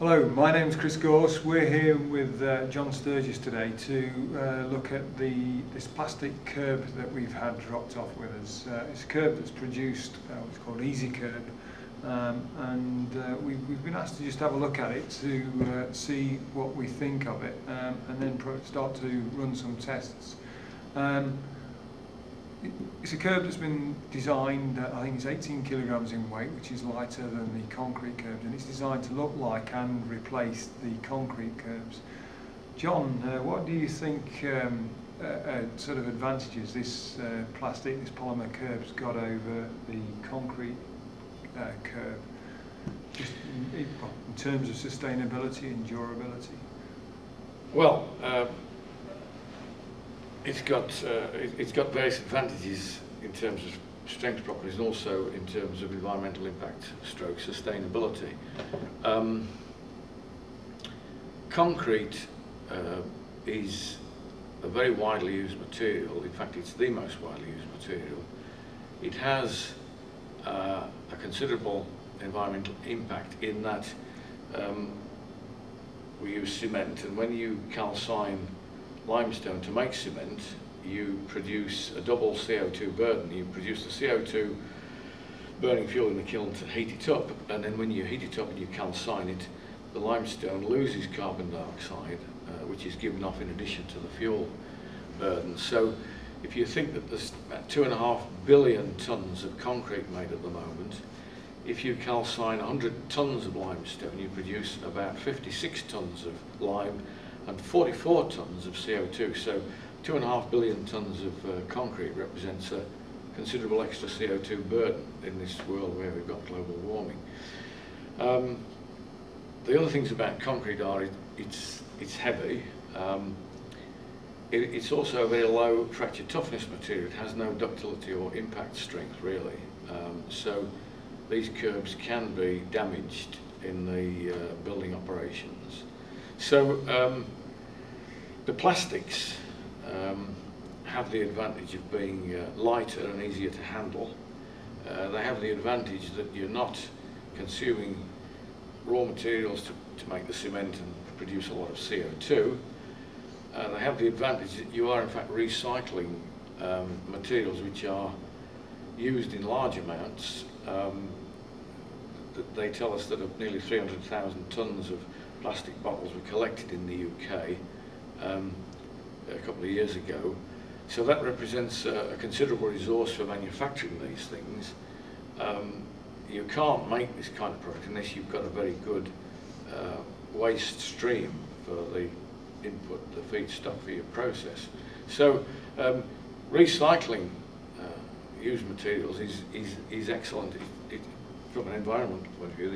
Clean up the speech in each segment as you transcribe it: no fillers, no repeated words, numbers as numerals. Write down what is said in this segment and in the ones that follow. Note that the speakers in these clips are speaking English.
Hello, my name is Chris Gorse. We're here with John Sturges today to look at this plastic curb that we've had dropped off with us. It's a curb that's produced what's called Easy Curb, and we've been asked to just have a look at it to see what we think of it, and then start to run some tests. It's a curb that's been designed, I think it's 18 kilograms in weight, which is lighter than the concrete curbs, and it's designed to look like and replace the concrete curbs. John, what do you think sort of advantages this plastic, this polymer curb's got over the concrete curb, just in terms of sustainability and durability? Well, it's got various advantages in terms of strength properties and also in terms of environmental impact stroke sustainability. Concrete is a very widely used material. In fact, it's the most widely used material. It has a considerable environmental impact in that we use cement, and when you calcine limestone to make cement, you produce a double CO2 burden. You produce the CO2 burning fuel in the kiln to heat it up, and then when you heat it up and you calcine it, the limestone loses carbon dioxide, which is given off in addition to the fuel burden. So if you think that there's about 2.5 billion tonnes of concrete made at the moment, if you calcine 100 tonnes of limestone, you produce about 56 tonnes of lime and 44 tonnes of CO2. So 2.5 billion tonnes of concrete represents a considerable extra CO2 burden in this world where we've got global warming. The other things about concrete are it's heavy. It's also a very low fracture toughness material. It has no ductility or impact strength really. So these curbs can be damaged in the building operations. So the plastics have the advantage of being lighter and easier to handle. They have the advantage that you're not consuming raw materials to make the cement and produce a lot of CO2. They have the advantage that you are in fact recycling materials which are used in large amounts. They tell us that nearly 300,000 tonnes of plastic bottles were collected in the UK a couple of years ago. So that represents a considerable resource for manufacturing these things. You can't make this kind of product unless you've got a very good waste stream for the input, the feedstock for your process. So recycling used materials is excellent. From an environmental point of view,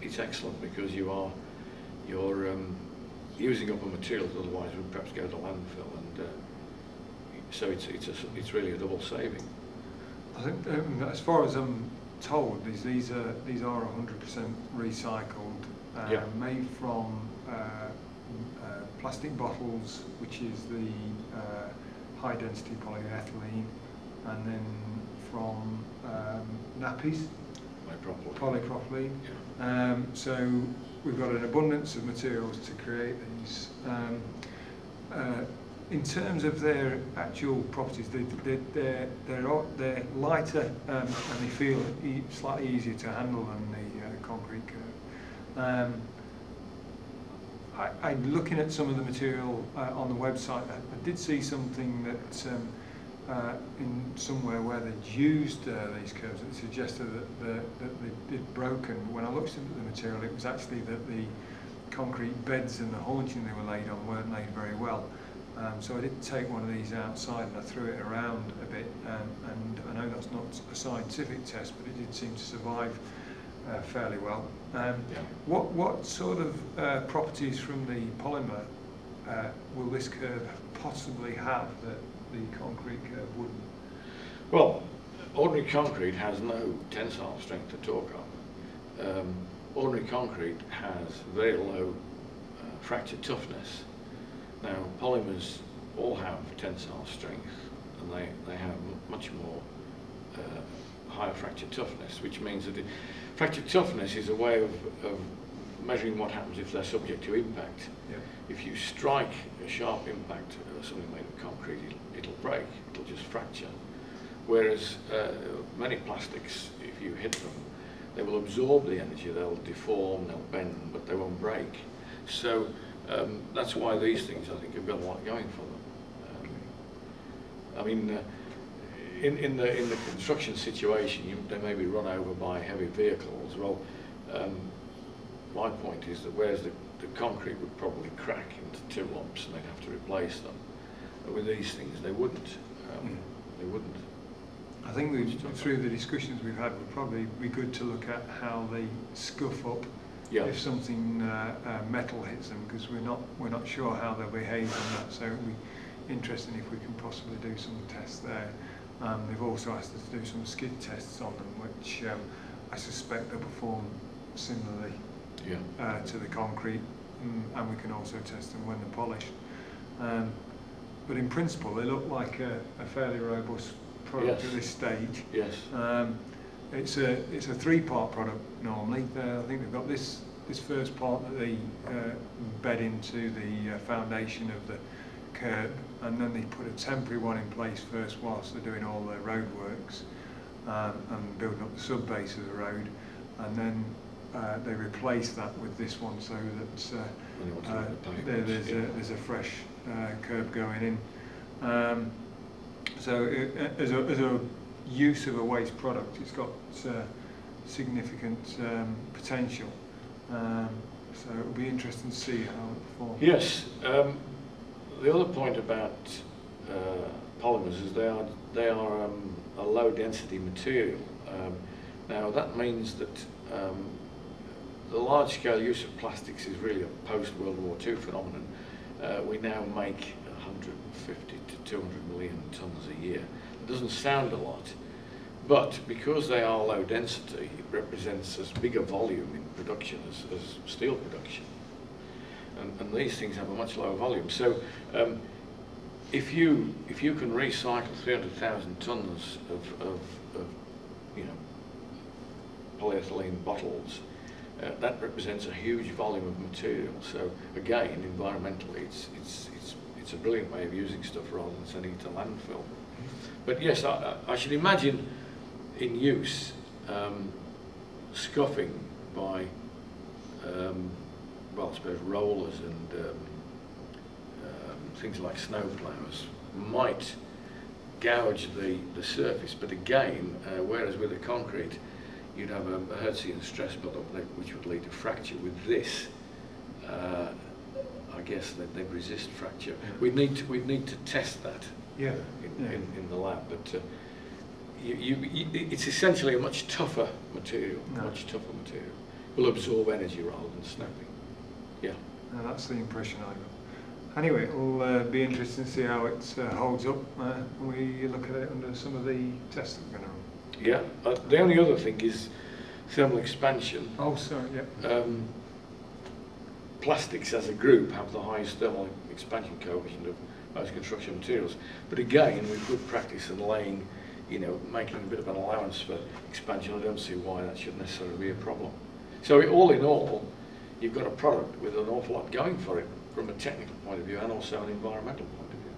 it's excellent because you're using up a material that otherwise would perhaps go to landfill, and so it's really a double saving. I think as far as I'm told, these are 100% recycled, made from plastic bottles, which is the high density polyethylene, and then from nappies, polypropylene. Yeah. So we've got an abundance of materials to create these. In terms of their actual properties, they're lighter and they feel slightly easier to handle than the concrete curb. Looking at some of the material on the website, I did see something that in somewhere where they'd used these curbs, it suggested that they'd broken. When I looked at the material, it was actually that the concrete beds and the haunching they were laid on weren't laid very well. So I did take one of these outside and I threw it around a bit, and I know that's not a scientific test, but it did seem to survive fairly well. What sort of properties from the polymer will this curb possibly have that the concrete curb wouldn't? Well, ordinary concrete has no tensile strength to talk of. Ordinary concrete has very low fracture toughness. Now, polymers all have tensile strength, and they have much more higher fracture toughness, which means that fracture toughness is a way of measuring what happens if they're subject to impact. Yeah. If you strike a sharp impact of something made of concrete, it'll break, it'll just fracture. Whereas many plastics, if you hit them, they will absorb the energy, they'll deform, they'll bend, but they won't break. So that's why these things, I think, have got a lot going for them. I mean, in the construction situation, they may be run over by heavy vehicles. Well, my point is that whereas the concrete would probably crack into 2 lumps and they'd have to replace them, but with these things they wouldn't. They wouldn't. I think through the discussions we've had, would probably be good to look at how they scuff up if something metal hits them, because we're not sure how they'll behave on that. So it'd be interesting if we can possibly do some tests there. They've also asked us to do some skid tests on them, which I suspect they'll perform similarly to the concrete, and we can also test them when they're polished. But in principle, they look like a fairly robust product at this stage. Yes. It's a 3-part product normally. I think they've got this first part that they bed into the foundation of the curb, and then they put a temporary one in place first whilst they're doing all their road works and building up the sub-base of the road, and then they replace that with this one so that there's a fresh curb going in. So as a use of a waste product, it's got significant potential. So it'll be interesting to see how it performs. Yes. The other point about polymers is they are a low density material. Now that means that the large scale use of plastics is really a post World War II phenomenon. We now make 150 to 200 million tonnes a year. It doesn't sound a lot, but because they are low density, it represents as big a volume in production as steel production. And these things have a much lower volume. So if you can recycle 300,000 tonnes of polyethylene bottles, that represents a huge volume of material. So again, environmentally, it's a brilliant way of using stuff rather than sending it to landfill. But yes, I should imagine in use scuffing by well, I suppose rollers and things like snow ploughs might gouge the surface, but again, whereas with the concrete you'd have a Hertzian stress build-up which would lead to fracture. With this, I guess that they'd resist fracture. We'd need to test that in the lab, but it's essentially a much tougher material. Will absorb energy rather than snapping. Yeah. No, that's the impression I got. Anyway, it'll be interesting to see how it holds up when we look at it under some of the tests that we're going to run. Yeah. The only other thing is thermal expansion. Oh, sorry. Yeah. Plastics as a group have the highest thermal expansion coefficient of most construction materials. But again, with good practice and making a bit of an allowance for expansion, I don't see why that should necessarily be a problem. So all in all, you've got a product with an awful lot going for it from a technical point of view and also an environmental point of view,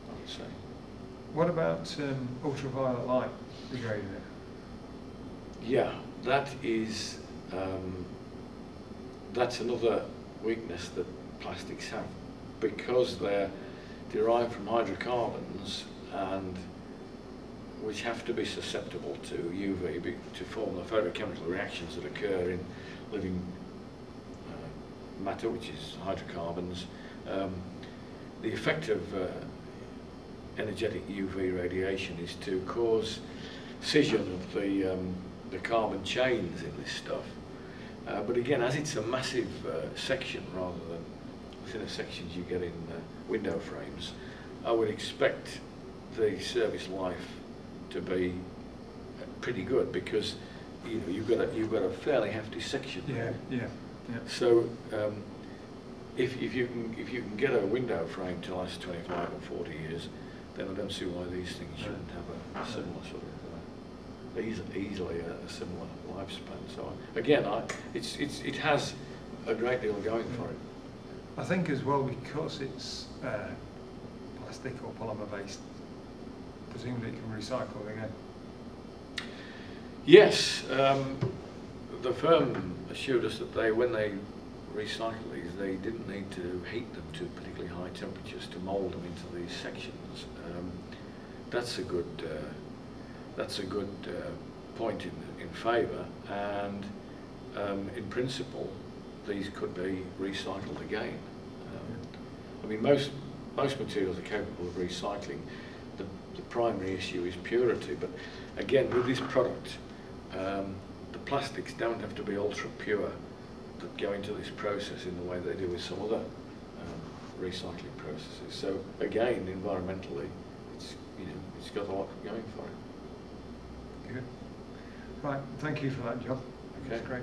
I would say. What about ultraviolet light degrading it? Yeah, that is that's another weakness that plastics have, because they're derived from hydrocarbons and which have to be susceptible to UV to form the photochemical reactions that occur in living matter, which is hydrocarbons. The effect of energetic UV radiation is to cause scission of the carbon chains in this stuff. But again, as it's a massive section rather than thinner sections you get in window frames, I would expect the service life to be pretty good, because you've got a fairly hefty section. Yeah. So if you can get a window frame to last 25 or 40 years, then I don't see why these things shouldn't have a similar sort of easily a similar lifespan. So again, it has a great deal going for it. I think as well, because it's plastic or polymer based, presumably it can recycle again. Yes, the firm assured us that when they recycle these, they didn't need to heat them to particularly high temperatures to mould them into these sections. That's a good point in favour, and in principle, these could be recycled again. I mean, most materials are capable of recycling. The primary issue is purity, but again, with this product, the plastics don't have to be ultra pure that go into this process in the way they do with some other recycling processes. So again, environmentally, it's got a lot going for it. Good. Right, thank you for that, John. Okay. That's great.